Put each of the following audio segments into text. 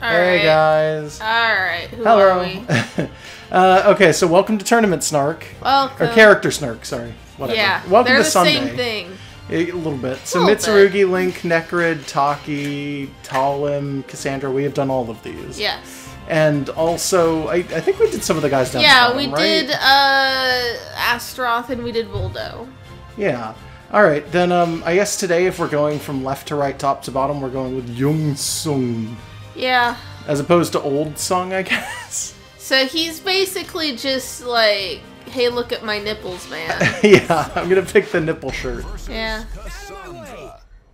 Hey guys. Alright, who Hello. are we? Okay, so welcome to Tournament Snark. Welcome. Or Character Snark, sorry. Whatever. Yeah, welcome they're to the Sunday. same thing. A little bit. So Little Mitsurugi, Link, Necrid, Taki, Talim, Cassandra, we have done all of these. Yes. And also, I think we did some of the guys down the Yeah, bottom, we right? did Astroth and we did Voldo. Yeah. Alright, then I guess today if we're going from left to right, top to bottom, we're going with YungSung. Yeah. As opposed to Old Sung, I guess. So he's basically just like, hey, look at my nipples, man. Yeah, I'm gonna pick the nipple shirt. Yeah.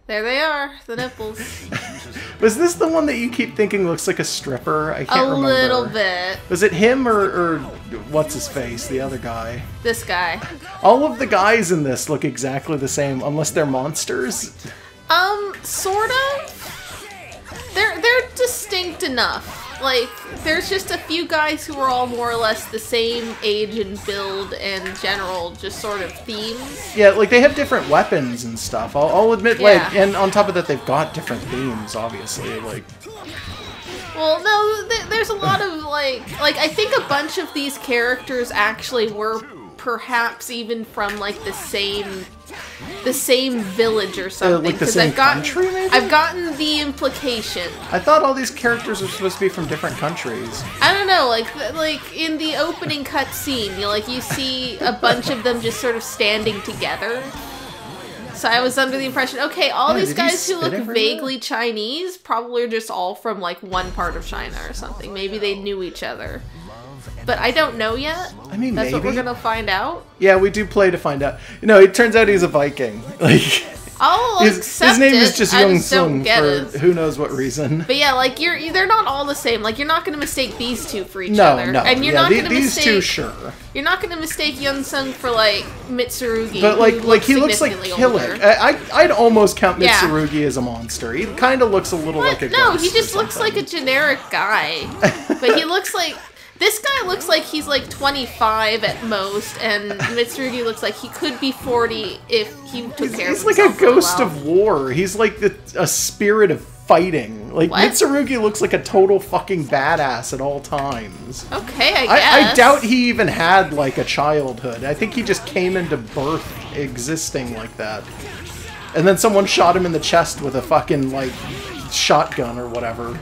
There they are, the nipples. Was this the one that you keep thinking looks like a stripper? I can't remember. A little bit. Was it him or what's his face, the other guy? This guy. All of the guys in this look exactly the same, unless they're monsters. Sort of. They're distinct enough. Like, there's just a few guys who are all more or less the same age and build and general just sort of themes. Yeah, like they have different weapons and stuff. I'll admit, Yeah. like, and on top of that, they've got different themes, obviously. Like, Well, no, there's a lot of, like, I think a bunch of these characters actually were perhaps even from, like, the same village or something. like the same country, maybe? I've gotten the implication. I thought all these characters were supposed to be from different countries. I don't know, like in the opening cutscene, you see a bunch of them just sort of standing together. So I was under the impression, okay, all these guys who look vaguely Chinese probably are just all from, like, one part of China or something. Maybe they knew each other. But I don't know yet. I mean, That's maybe. what we're gonna find out. Yeah, we do play to find out. You know, it turns out he's a Viking. Like, I'll his accept name it. is just I just don't YungSung get for it. who knows what reason. But yeah, like they're not all the same. Like, you're not gonna mistake these two for each No, other. no. And you're yeah, not gonna these mistake two, sure. You're not gonna mistake YungSung for, like, Mitsurugi. But who he looks like significantly Killick. older. I'd almost count Yeah. Mitsurugi as a monster. He kind of looks a little like a No, ghost he just or looks like something. a generic guy. But he looks like... This guy looks like he's like 25 at most, and Mitsurugi looks like he could be 40 if he took care of himself. He's like a ghost for a while. of war. He's like a spirit of fighting. Like, What? Mitsurugi looks like a total fucking badass at all times. Okay, I I guess. doubt he even had, like, a childhood. I think he just came into birth existing like that. And then someone shot him in the chest with a fucking, like, shotgun or whatever.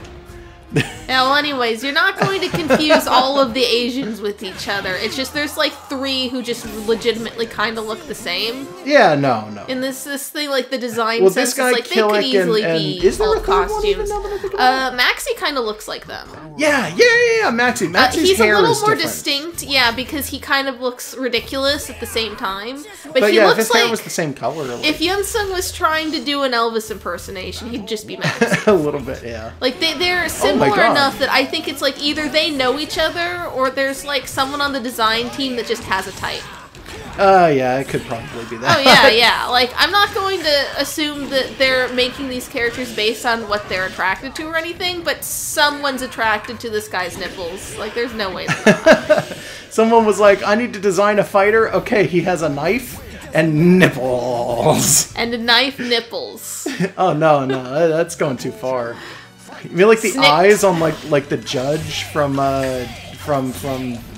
Yeah, well, anyways, you're not going to confuse all of the Asians with each other. It's just there's like 3 who just legitimately kind of look the same. Yeah, no. In this thing, like the design Well, sense, this guy it's like they could Killick easily and be is there all a third one even costumes. now that I think about it? Maxie kind of looks like them. Yeah, Maxie. Maxie's He's a hair little is more different. distinct, yeah, because he kind of looks ridiculous at the same time. But he yeah, if looks his like hair was the same color, like, if YungSung was trying to do an Elvis impersonation, he'd just be Max. a little bit, yeah. Like, they're similar God. enough that I think it's like either they know each other or there's like someone on the design team that just has a type. Yeah, it could probably be that. Oh, yeah. Like, I'm not going to assume that they're making these characters based on what they're attracted to or anything, but someone's attracted to this guy's nipples. Like, there's no way they're not. Someone was like, I need to design a fighter. Okay, he has a knife and nipples. And knife nipples. Oh, no, that's going too far. You mean like the Snicked. eyes on like the judge from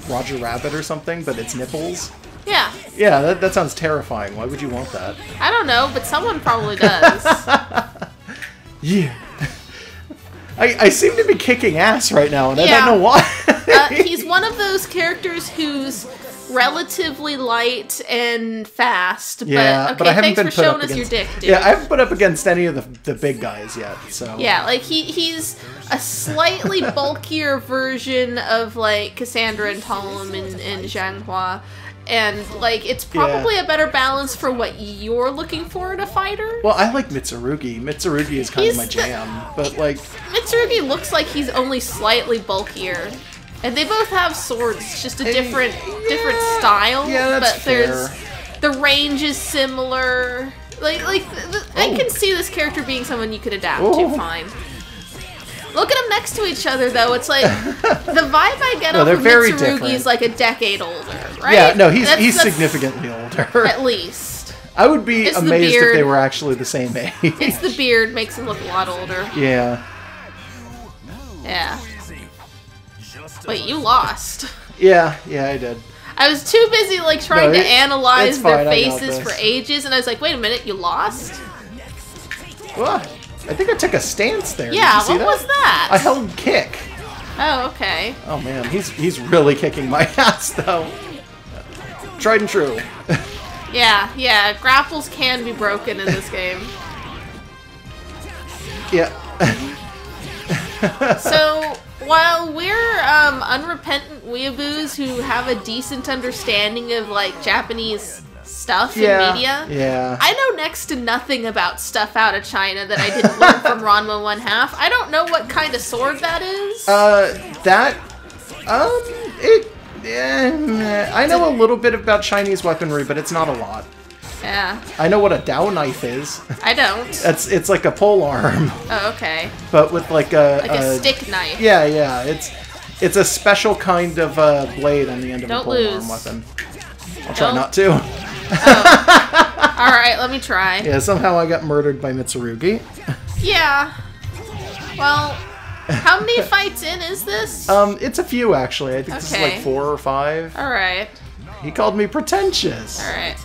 Roger Rabbit or something, but it's nipples? Yeah. Yeah, that sounds terrifying. Why would you want that? I don't know, but someone probably does. Yeah. I seem to be kicking ass right now, and I Yeah. don't know why. He's one of those characters who's relatively light and fast, Yeah, but but I okay, haven't thanks been for put showing up us against. your dick, dude. Yeah, I haven't put up against any of the big guys yet. So Yeah, like he's a slightly bulkier version of like Cassandra and Talim and Zhanghua. And, like, it's probably a better balance for what you're looking for in a fighter. Well, I like Mitsurugi. Mitsurugi is kind of my jam, but like Mitsurugi looks like he's only slightly bulkier. And they both have swords, it's just a different style. Yeah, that's but fair. The range is similar. I can see this character being someone you could adapt to fine. Look at them next to each other, though. It's like, the vibe I get off they're of very Mitsurugi different. is like a decade older, right? Yeah, no, he's That's significantly older. At least. I would be It's the amazed if beard. they were actually the same age. It's the beard makes him look a lot older. Yeah. Yeah. Wait, you lost. Yeah, I did. I was too busy like trying to analyze their fine, faces for ages, and I was like, wait a minute, you lost? What? I think I took a stance there. Yeah, Did you see what was that? I held kick. Oh, okay. Oh man, he's really kicking my ass though. Tried and true. Yeah, grapples can be broken in this game. Yeah. So, while we're unrepentant weeaboos who have a decent understanding of, like, Japanese stuff in media, I know next to nothing about stuff out of China that I didn't learn from Ranma 1/2. I don't know what kind of sword that is. I know a little bit about Chinese weaponry, but it's not a lot. Yeah. I know what a Dao knife is. I don't. It's like a pole arm. Oh, okay. But with like a stick knife. Yeah. It's a special kind of blade on the end of a pole arm weapon. I'll try not to. Oh. Alright, let me try. Yeah, somehow I got murdered by Mitsurugi. Yeah. Well, how many fights in is this? It's a few actually. I think this is like 4 or 5. Alright. He called me pretentious. Alright.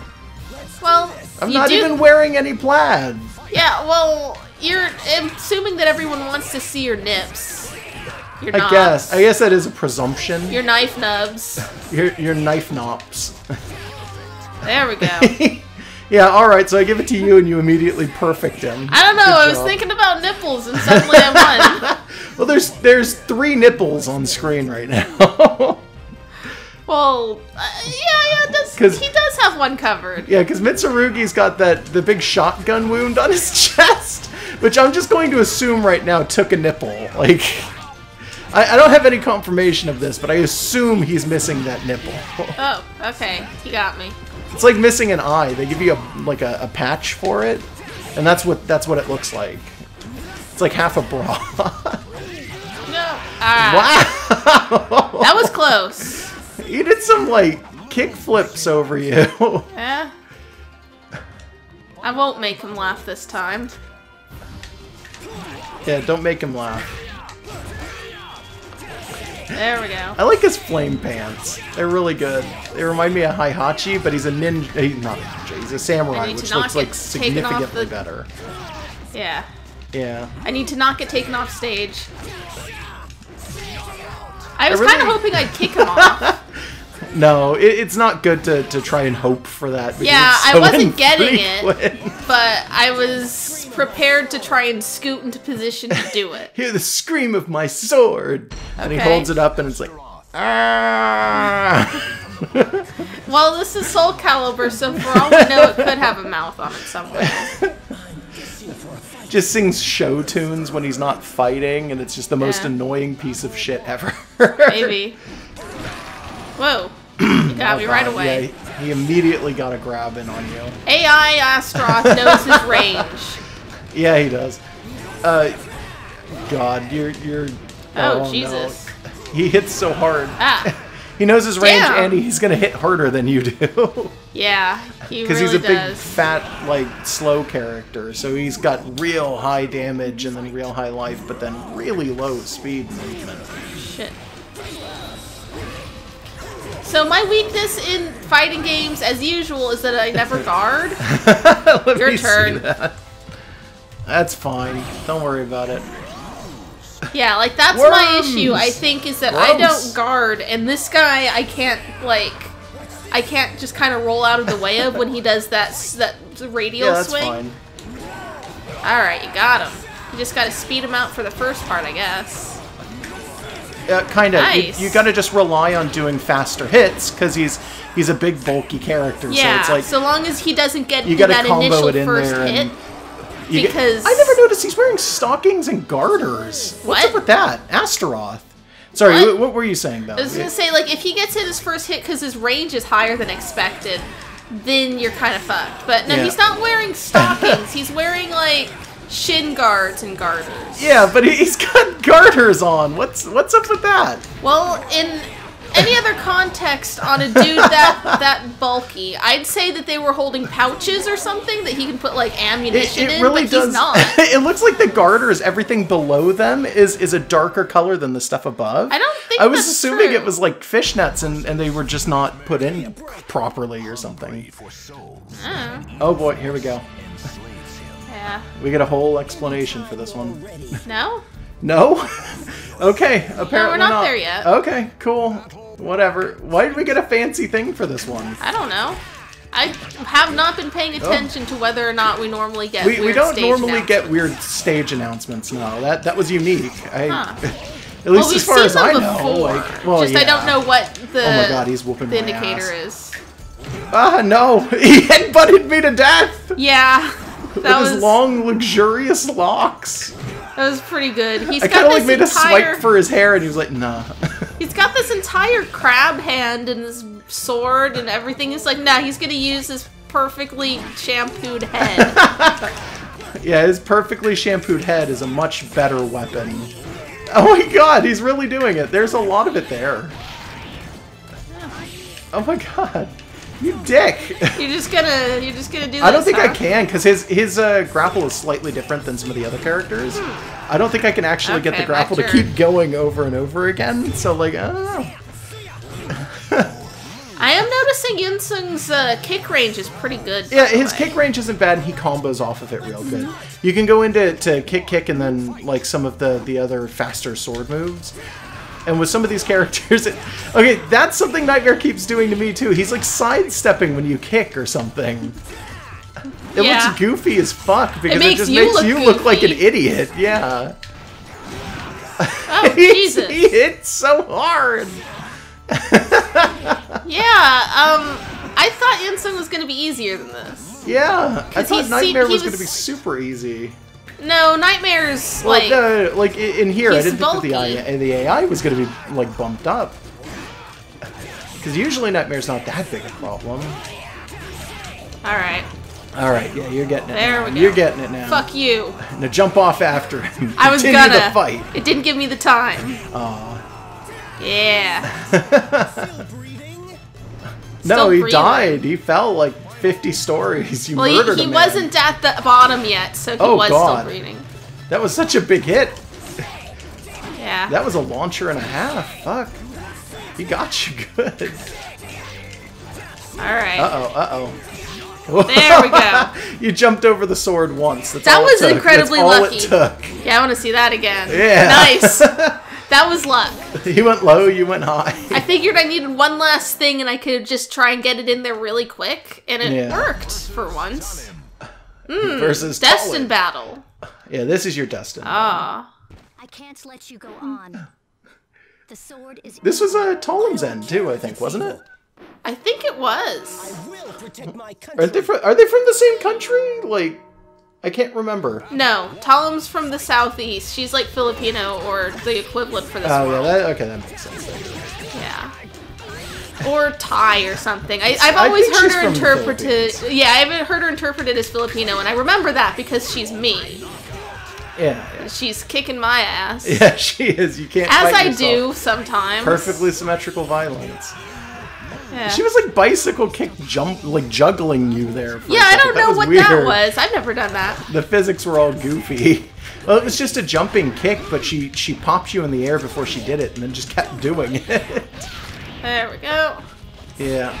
Well, I'm not even wearing any plaid. Yeah, well, you're assuming that everyone wants to see your nips. Your I knobs. guess that is a presumption. Your knife nubs. Your knife knobs. There we go. Yeah, alright, so I give it to you and you immediately perfect him. I don't know, I was thinking about nipples and suddenly I won. Well, there's 3 nipples on screen right now. Well, he does have one covered. Yeah, because Mitsurugi's got the big shotgun wound on his chest, which I'm just going to assume right now took a nipple. Like, I don't have any confirmation of this, but I assume he's missing that nipple. Oh, okay. He got me. It's like missing an eye. They give you a patch for it, and that's what it looks like. It's like half a bra. No. Wow. That was close. He did some like kick flips over you. Yeah. I won't make him laugh this time. Yeah, don't make him laugh. There we go. I like his flame pants. They're really good. They remind me of Heihachi, but he's a ninja. He's not a ninja. He's a samurai, which looks like significantly better. Yeah. Yeah. I need to not get taken off stage. I was kind of hoping I'd kick him off. No, it's not good to try and hope for that. Yeah, so I wasn't getting it, but I was prepared to try and scoot into position to do it. Hear the scream of my sword! Okay. And he holds it up and it's like, ah! Well, this is Soul Calibur, so for all we know, it could have a mouth on it somewhere. Just sings show tunes when he's not fighting, and it's just the most annoying piece of shit ever. Maybe. Whoa. You got me right away. Yeah, he immediately got a grab in on you. AI Astroth knows his range. Yeah, he does. God, you're... Oh, Jesus. No. He hits so hard. Ah. He knows his range, and he's gonna hit harder than you do. Yeah, he really does. Because he's a big, fat, like, slow character, so he's got real high damage and then real high life, but then really low speed movement. Shit. So my weakness in fighting games, as usual, is that I never guard. Your turn. That's fine. Don't worry about it. Yeah, like, that's my issue, I think, is that I don't guard, and this guy, I can't just kind of roll out of the way of when he does that radial swing. Yeah, that's fine. Alright, you got him. You just gotta speed him out for the first part, I guess. Kind of. Nice. You gotta just rely on doing faster hits, because he's a big, bulky character, so it's like... so long as he doesn't get into that initial first hit. Because I never noticed he's wearing stockings and garters. What's up with that? Astaroth. Sorry, what were you saying, though? I was going to say, like, if he gets hit his first hit because his range is higher than expected, then you're kind of fucked. But no, he's not wearing stockings. He's wearing, like, shin guards and garters. Yeah, but he's got garters on. What's up with that? Well, in any other context on a dude that bulky, I'd say that they were holding pouches or something that he can put like ammunition in, really but does. he's not. It looks like the garters, everything below them is a darker color than the stuff above. I don't think I was that's assuming true. it was like fishnets and they were just not put in properly or something. Oh boy, here we go. Yeah. We get a whole explanation for this one. No? No? Okay, apparently No, we're not there yet. Okay, cool. Whatever. Why did we get a fancy thing for this one? I don't know. I have not been paying attention to whether or not we normally get weird We don't stage normally get announcements. weird stage announcements, no. That was unique. Huh. At least Well, as far we've as seen I them know. before. Like, well, Just I don't know what the, oh my God, he's whooping the my indicator ass. is. Ah, no. He headbutted me to death! Yeah. With That his was long, luxurious locks. that was pretty good. He's I got kind of this like made entire, a swipe for his hair and he was like, nah. He's got this entire crab hand and his sword and everything. It's like, nah, he's gonna use his perfectly shampooed head. Yeah, his perfectly shampooed head is a much better weapon. Oh my God, he's really doing it. There's a lot of it there. Oh my God. You dick! You're just gonna do this, I don't think huh? I can, because his grapple is slightly different than some of the other characters. I don't think I can actually get the Okay, grapple to my keep turn. going over and over again, so like, I don't know. I am noticing YungSung's kick range is pretty good. Yeah, by the his way. kick range isn't bad, and he combos off of it real good. You can go into kick, and then like some of the other faster sword moves. And with some of these characters, okay, that's something Nightmare keeps doing to me too. He's like sidestepping when you kick or something. It Yeah. looks goofy as fuck because it, makes just you makes look you look like an goofy. idiot. Yeah. Oh, Jesus. He hits so hard. Yeah, I thought YungSung was gonna be easier than this. Yeah, I 'Cause thought he Nightmare was was- going to be super easy. No, Nightmare's Well, like no, like in here, I he's didn't think bulky. that the AI was going to be like bumped up. Because usually Nightmare's not that big a problem. Alright. All right, yeah, you're getting it. There now. we go. You're getting it now. Fuck you. Now jump off after him. I was Continue gonna. the fight. It didn't give me the time. Aw. Yeah. No, Still he breathing. died. He fell like 50 stories. You Well, murdered he a man. wasn't at the bottom yet, so he Oh, was God. still breathing. That was such a big hit. Yeah. That was a launcher and a half. Fuck. He got you good. Alright. Uh-oh. There we go. You jumped over the sword once. That's That all was it took. incredibly That's all lucky. it took. Yeah, I want to see that again. Yeah. Nice. That was luck. He went low, you went high. I figured I needed one last thing and I could just try and get it in there really quick, and it Yeah. worked for once. Versus Destin Tulin. battle. Yeah, this is your Destin. Ah. I can't let you go on. The sword is. This was a Tolin's end too, I think, wasn't it? I think it was. Are they from the same country? Like, I can't remember. No, Talim's from the southeast. She's like Filipino or the equivalent for this Oh world. yeah, okay, that makes sense. Then. Yeah. Or Thai or something. I've always think heard she's her from the interpreted. Philippines. Yeah, I've heard her interpreted as Filipino, and I remember that because she's me. Yeah, She's kicking my ass. yeah, she is. You can't. As fight I yourself. do sometimes. Perfectly symmetrical violence. Yeah. She was like bicycle kick juggling you there. For a Yeah, I second. don't know was what weird. that was. I've never done that. The physics were all goofy. Well, it was just a jumping kick, but she popped you in the air before she did it, and then just kept doing it. There we go. Yeah.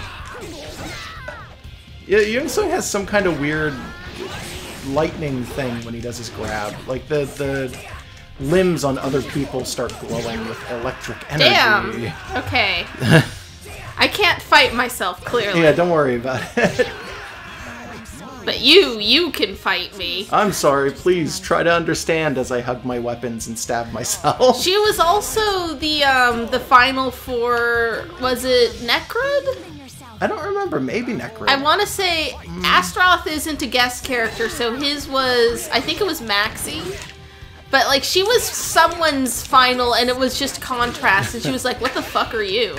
Yeah, YungSung has some kind of weird lightning thing when he does his grab. Like the limbs on other people start glowing with electric energy. Damn. Okay. I can't fight myself, clearly. Yeah, don't worry about it. But you can fight me. I'm sorry, please try to understand as I hug my weapons and stab myself. She was also the final for, was it Necrod? I don't remember, maybe Necro. I want to say Astroth isn't a guest character, so his was, I think it was Maxie. But like she was someone's final, and it was just contrast, and she was like, "What the fuck are you?"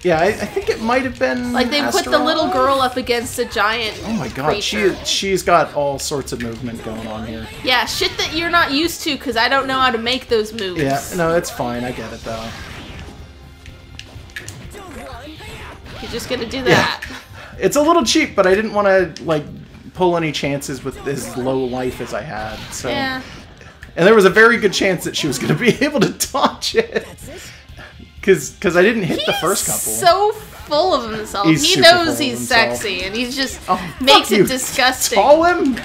Yeah, I think it might have been Like they put the Astaroth. little girl up against a giant. Oh my god, creature. she's got all sorts of movement going on here. Yeah, shit that you're not used to, because I don't know how to make those moves. Yeah, no, it's fine. I get it though. You're just gonna do that. Yeah. It's a little cheap, but I didn't want to, like, pull any chances with as low life as I had. So. Yeah. And there was a very good chance that she was going to be able to dodge it. Because I didn't hit the first couple. So full of himself. He knows he's sexy, and he's just makes it disgusting. Call him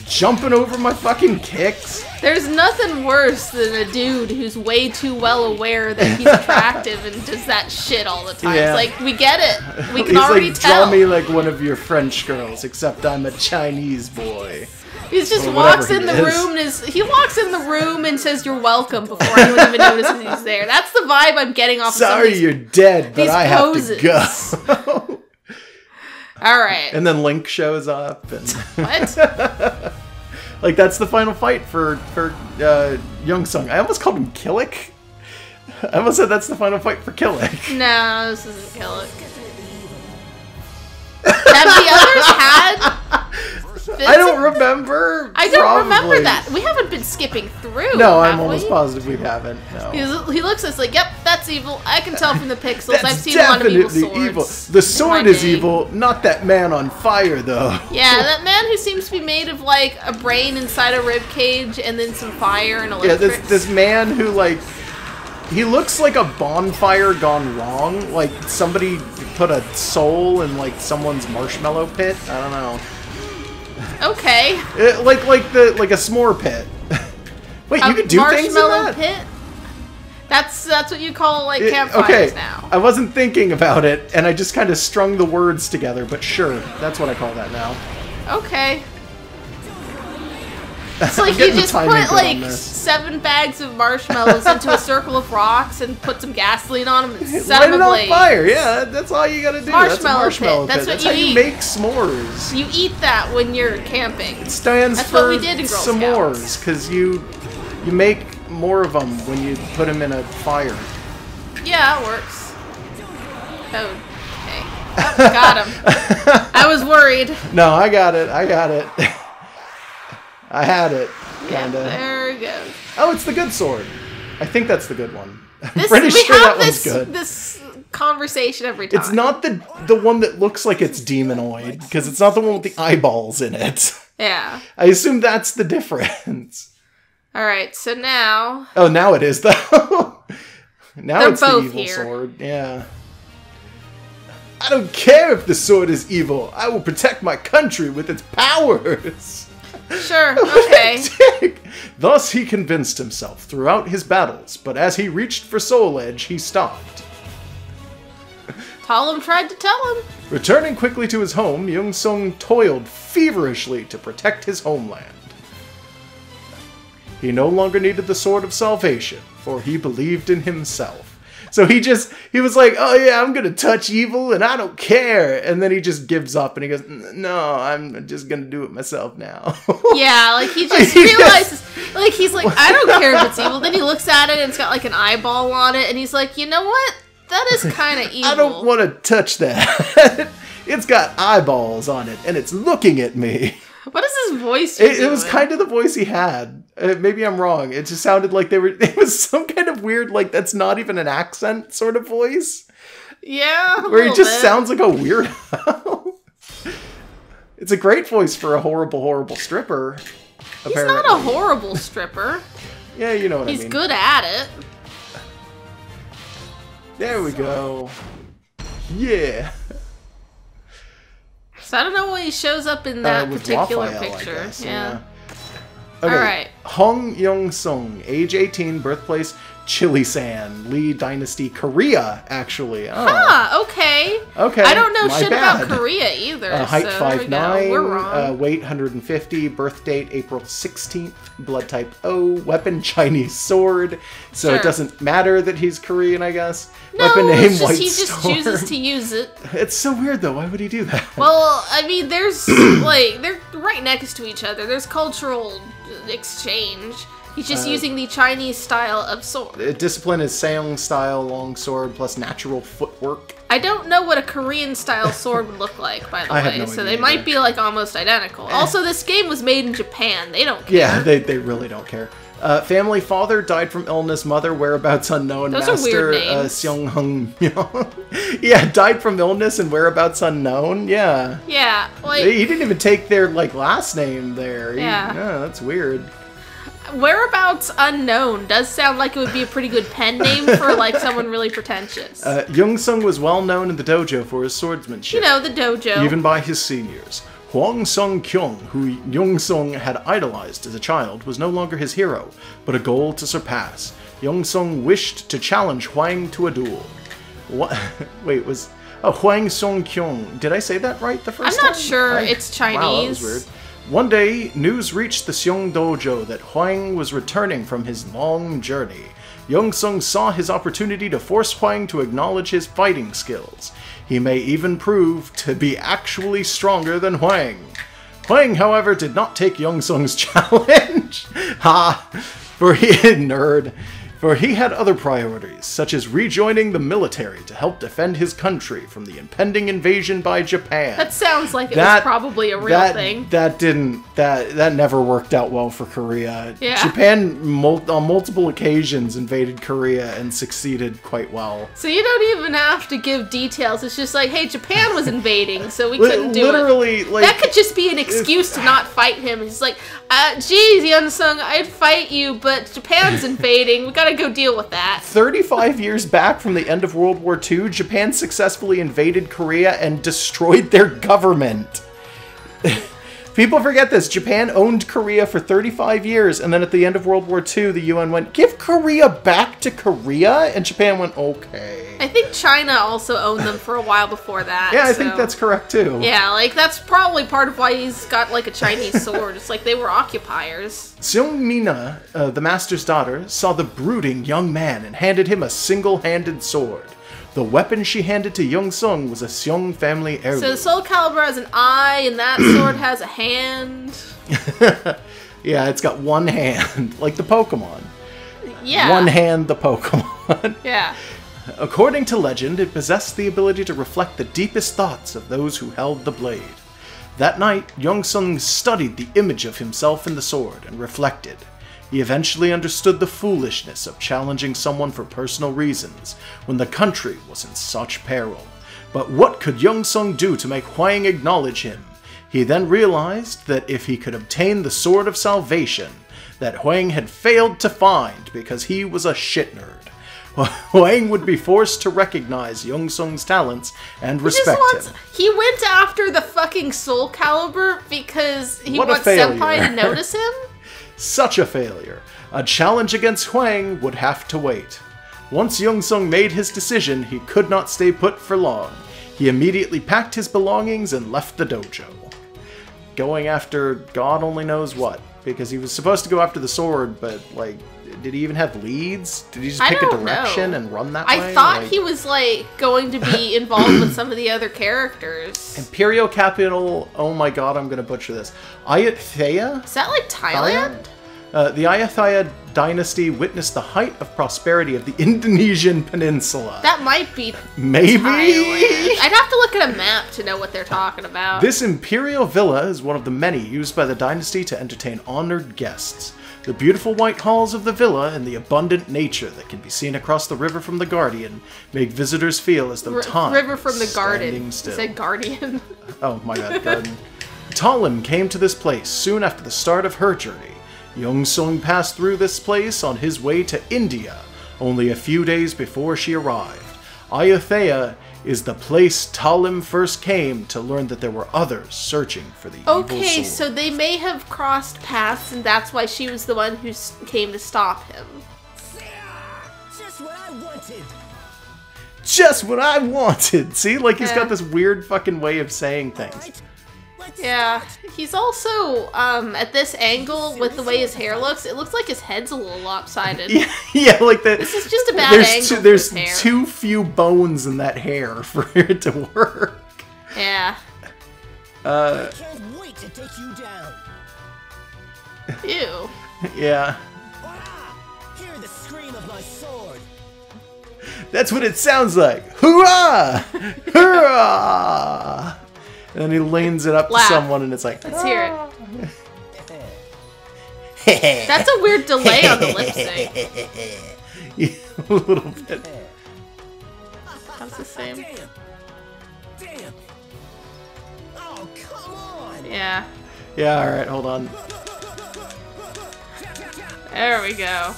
jumping over my fucking kicks. There's nothing worse than a dude who's way too well aware that he's attractive and does that shit all the time. Yeah. It's like, we get it. We can He's already like, tell. Draw me like one of your French girls, except I'm a Chinese boy. He just Or walks in whatever the he room and he walks in the room and says you're welcome before anyone even notices he's there. That's the vibe I'm getting off Sorry of some you're dead, but I poses. have to go. Alright. And then Link shows up. And What? like, that's the final fight for YungSung. I almost called him Killick. I almost said that's the final fight for Killick. No, this isn't Killick. Have the others had... I don't remember. I don't remember Probably. that. We haven't been skipping through. No, I'm have almost we? positive we haven't. No. He looks at us like, yep, that's evil. I can tell from the pixels. That's I've seen a lot of evil definitely swords. evil. The sword is day. evil, not that man on fire, though. Yeah, that man who seems to be made of like a brain inside a rib cage and then some fire and Yeah, electric. this man who, like, he looks like a bonfire gone wrong. Like somebody put a soul in like someone's marshmallow pit. I don't know. Okay. Like a s'more pit. Wait, you can do things in marshmallow that? pit? That's what you call like campfires Okay, now. I wasn't thinking about it, and I just kind of strung the words together. But sure, that's what I call that now. Okay. It's like you getting the just timing put good like on this. 7 bags of marshmallows into a circle of rocks and put some gasoline on them and set Light them it on ablaze. fire. Yeah, that's all you gotta do. That's a Marshmallow marshmallow pit. pit. That's what how you you eat. make s'mores. You eat that when you're camping. It stands That's for what we did in Girl s'mores, Scouts. because you make more of them when you put them in a fire. Yeah, it works. Okay. Oh, got him. I was worried. No, I got it. I got it. I had it. Yeah, Kinda. there it goes. Oh, it's the good sword. I think that's the good one. I'm This, pretty we sure have that this, one's good. this conversation every time. It's not the one that looks like it's demonoid, because it's not the one with the eyeballs in it. Yeah. I assume that's the difference. Alright, so now... Oh, now it is, though. Now They're it's the both evil here. sword. Yeah. I don't care if the sword is evil. I will protect my country with its powers. Sure, okay. Dick. Thus he convinced himself throughout his battles, but as he reached for Soul Edge, he stopped. Talum tried to tell him. Returning quickly to his home, YungSung toiled feverishly to protect his homeland. He no longer needed the Sword of Salvation, for he believed in himself. So he was like, oh yeah, I'm gonna touch evil and I don't care. And then he just gives up and he goes, no, I'm just gonna do it myself now. Yeah, like he just realizes, like he's like, I don't care if it's evil. Then he looks at it and it's got like an eyeball on it and he's like, you know what? That is kind of evil. I don't want to touch that. It's got eyeballs on it and it's looking at me. What is his voice? It was kind of the voice he had. Maybe I'm wrong. It just sounded like it was some kind of weird, like, that's not even an accent sort of voice. Yeah, where he just sounds like a weirdo. It's a great voice for a horrible, horrible stripper. He's apparently. not a horrible stripper. Yeah, you know what I mean. He's good at it. There we go. Yeah. So I don't know why he shows up in that with particular Raphael, I picture. guess, Yeah. Okay. Alright. Hong YungSung, age 18, birthplace Chilisan, Lee Dynasty, Korea, actually. Oh. Ah, okay. Okay. I don't know my shit bad. about Korea either. Height so there we go. 5'9", We're wrong. weight 150, birth date April 16th, blood type O, weapon Chinese sword. So Sure. it doesn't matter that he's Korean, I guess. No, weapon name it's just, White he just Storm. chooses to use it. It's so weird though. Why would he do that? Well, I mean, there's like they're right next to each other. There's cultural exchange. He's just using the Chinese style of sword. Discipline is Seong style longsword plus natural footwork. I don't know what a Korean style sword would look like, by the I have way. no So idea they either. might be like almost identical. Also, this game was made in Japan. They don't care. Yeah, they really don't care. Family father died from illness. Mother whereabouts unknown. Those Master are weird names. Seong Hung. Yeah, died from illness and whereabouts unknown. Yeah. Yeah, like He didn't even take their like last name there. Yeah. That's weird. whereabouts unknown does sound like it would be a pretty good pen name for like someone really pretentious. YungSung was well known in the dojo for his swordsmanship. You know, the dojo. Even by his seniors. Hwang Sung-kyung, who YungSung had idolized as a child, was no longer his hero, but a goal to surpass. YungSung wished to challenge Hwang to a duel. What? Wait, was... Oh, Hwang Sung-kyung. Did I say that right the first time? I'm not sure. It's Chinese. Wow, that was weird. One day, news reached the Seong Dojo that Hwang was returning from his long journey. YungSung saw his opportunity to force Hwang to acknowledge his fighting skills. He may even prove to be actually stronger than Hwang. Hwang, however, did not take YungSung's challenge. For he had other priorities, such as rejoining the military to help defend his country from the impending invasion by Japan. That sounds like it was probably a real thing. That never worked out well for Korea. Yeah. Japan on multiple occasions invaded Korea and succeeded quite well. So you don't even have to give details. It's just like, hey, Japan was invading, so we couldn't do Literally, it. like, that could just be an excuse to not fight him. He's like, geez, YungSung, I'd fight you, but Japan's invading. We gotta go deal with that. 35 years back from the end of World War II, Japan successfully invaded Korea and destroyed their government. People forget this. Japan owned Korea for 35 years, and then at the end of World War II, the UN went, give Korea back to Korea? And Japan went, okay. I think China also owned them for a while before that. Yeah, I think that's correct, too. Yeah, like, that's probably part of why he's got, like, a Chinese sword. It's like they were occupiers. Seong Mina, the master's daughter, saw the brooding young man and handed him a single-handed sword. The weapon she handed to YungSung was a Seong family heirloom. So the Soul Calibur has an eye, and that sword has a hand. Yeah, it's got one hand, like the Pokemon. Yeah. One hand, the Pokemon. Yeah. According to legend, it possessed the ability to reflect the deepest thoughts of those who held the blade. That night, YungSung studied the image of himself in the sword and reflected. He eventually understood the foolishness of challenging someone for personal reasons when the country was in such peril. But what could YungSung do to make Hwang acknowledge him? He then realized that if he could obtain the Sword of Salvation, that Hwang had failed to find because he was a shit nerd, Hwang would be forced to recognize YungSung's talents and respect him. He went after the fucking Soul Calibur because he wants Senpai to notice him? Such a failure. A challenge against Hwang would have to wait. Once YungSung made his decision, he could not stay put for long. He immediately packed his belongings and left the dojo. Going after God only knows what. Because he was supposed to go after the sword, but, like, did he even have leads? Did he just pick a direction and run that way? I thought he was, like, going to be involved with some of the other characters. Imperial capital, oh my god, I'm gonna butcher this. Ayutthaya? Is that, like, Thailand? The Ayutthaya dynasty witnessed the height of prosperity of the Indonesian peninsula. That might be maybe? Thailand. I'd have to look at a map to know what they're talking about. This imperial villa is one of the many used by the dynasty to entertain honored guests. The beautiful white halls of the villa and the abundant nature that can be seen across the river from the Guardian make visitors feel as though time river from the garden. You said Guardian. Oh my god, garden. Talim came to this place soon after the start of her journey. YungSung passed through this place on his way to India, only a few days before she arrived. Ayutthaya is the place Talim first came to learn that there were others searching for the evil sword. Okay, so they may have crossed paths, and that's why she was the one who came to stop him. Just what I wanted. Just what I wanted! See, like he's got this weird fucking way of saying things. Yeah, he's also, at this angle, with the way his hair looks, it looks like his head's a little lopsided. Yeah, like that. This is just a bad angle There's for his hair. too few bones in that hair for it to work. Yeah. I can't wait to take you down. Ew. Yeah. Hear the scream of my sword. That's what it sounds like. Hurrah! Hurrah! And then he leans it up to someone and it's like, Let's hear it. That's a weird delay on the lip sync. Yeah, a little bit. That's the same. Damn. Oh, come on. Yeah. Yeah, alright, hold on. There we go.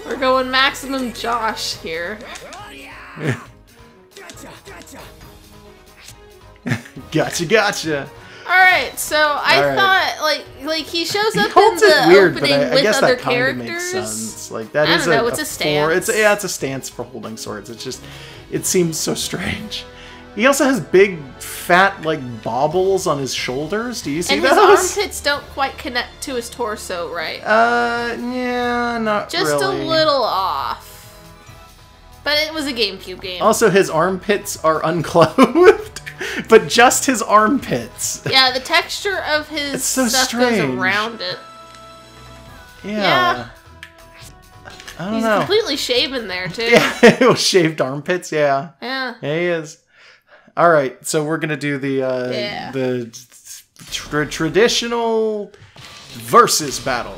We're going maximum Josh here. Gotcha. Alright, so I Alright. thought, like he shows He up in holds it the weird, but opening I with guess other that kind of makes characters. sense. Like that I is don't know, it's a stance. It's a stance for holding swords. It's just, it seems so strange. He also has big, fat, like baubles on his shoulders. Do you see And those? his armpits don't quite connect to his torso, right? Yeah, not Just really. a little off. But it was a GameCube game. Also, his armpits are unclothed, but just his armpits. Yeah, the texture of his It's so stuff strange. goes around it. Yeah. I don't He's know. completely shaven there, too. Yeah, shaved armpits. Yeah. Yeah. Yeah, he is. All right, so we're gonna do the Yeah. traditional versus battle.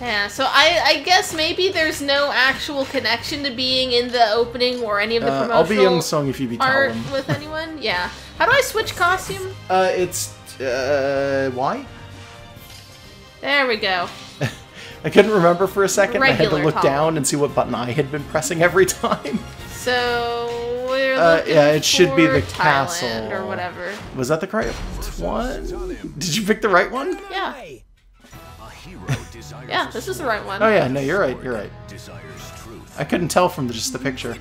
Yeah, so I guess maybe there's no actual connection to being in the opening or any of the promotional I'll be YungSung if you be art Talon. with anyone. Yeah. How do I switch costume? It's why? There we go. I couldn't remember for a second. I had to Regular look Talon. down and see what button I had been pressing every time. So we're looking yeah, it should be for the Thailand castle. or whatever. Was that the correct one? Did you pick the right one? Yeah. Yeah, this is the right one. Oh yeah, no, you're right. You're right. I couldn't tell from just the picture.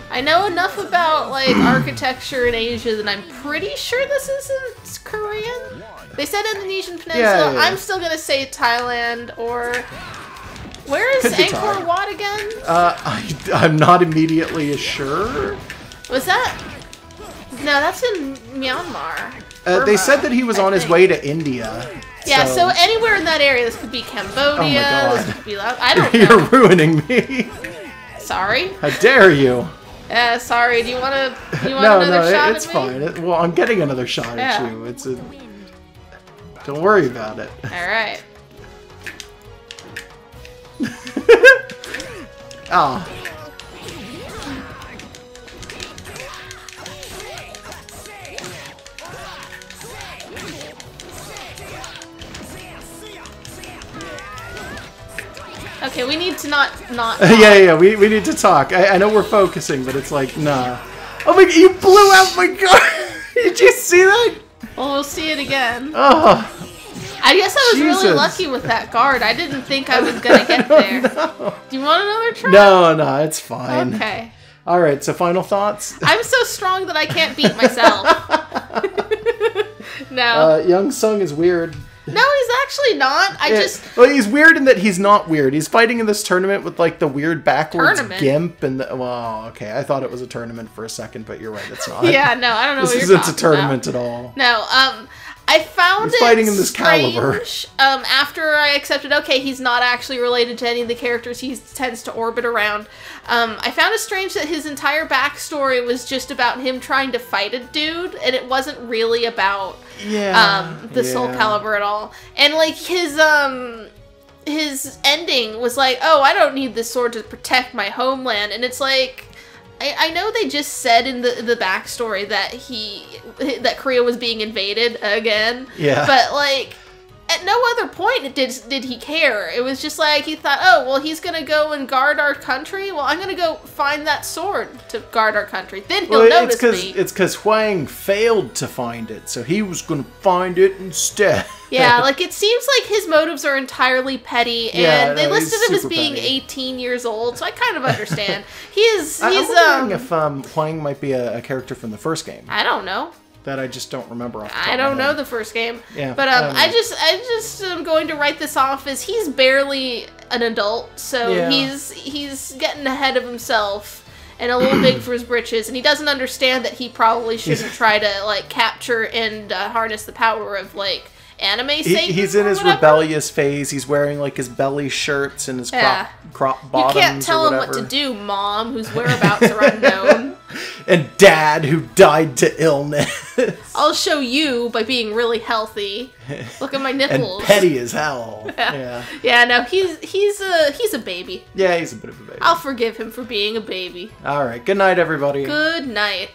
I know enough about like architecture in Asia that I'm pretty sure this isn't Korean. They said Indonesian Peninsula. Yeah. I'm still gonna say Thailand or where is Could be Angkor Thai. Wat again? I'm not immediately sure. Was that? No, that's in Myanmar. They said Burma, that he was I on his think. way to India. Yeah, so anywhere in that area. This could be Cambodia. God. This could be I don't You're know. ruining me. Sorry. How dare you? Sorry. Do you want No, another shot it's at me? fine. Well, I'm getting another shot Yeah. at you. Don't worry about it. All right. Ah. Okay, we need to not. Yeah, we need to talk. I know we're focusing, but it's like, nah. Oh my, you blew out my gun! Did you see that? Well, we'll see it again. Oh. I guess I was really Jesus. lucky with that guard. I didn't think I was gonna get there. No. Do you want another try? No, it's fine. Okay. Alright, so final thoughts? I'm so strong that I can't beat myself. No. YungSung is weird. No, he's actually not. Well, he's weird in that he's not weird. He's fighting in this tournament with like the weird backwards Tournament? gimp and well, okay. I thought it was a tournament for a second, but you're right, it's not. Yeah, no, I don't know This what you're isn't a talking tournament about. at all. No, I found He's fighting in this strange, Calibur. after I accepted, okay, he's not actually related to any of the characters he tends to orbit around. I found it strange that his entire backstory was just about him trying to fight a dude, and it wasn't really about the Soul Calibur at all. And like his ending was like, oh, I don't need this sword to protect my homeland, and it's like, I know they just said in the backstory that Korea was being invaded again. Yeah. But like, at no other point did he care. It was just like he thought, oh well, he's gonna go and guard our country. Well, I'm gonna go find that sword to guard our country. Then he'll notice me. It's because Huang failed to find it, so he was gonna find it instead. Yeah, like it seems like his motives are entirely petty, and they listed him as super being petty. 18 years old, so I kind of understand. He's I'm wondering if Huang might be a character from the first game I don't know. that I just don't remember off the top I of my don't know head. the first game. Yeah, But I don't I know. just am going to write this off as he's barely an adult, so Yeah. he's getting ahead of himself and a little big for his britches, and he doesn't understand that he probably shouldn't try to like capture and harness the power of like anime Satan. He's in or his whatever. rebellious phase. He's wearing like his belly shirts and his Yeah. crop You bottoms. can't tell or him what whatever. to do, Mom, whose whereabouts are unknown. And Dad, who died to illness. I'll show you by being really healthy. Look at my nipples. And petty as hell. Yeah. Yeah, no, he's a baby. Yeah, he's a bit of a baby. I'll forgive him for being a baby. All right. Good night, everybody. Good night.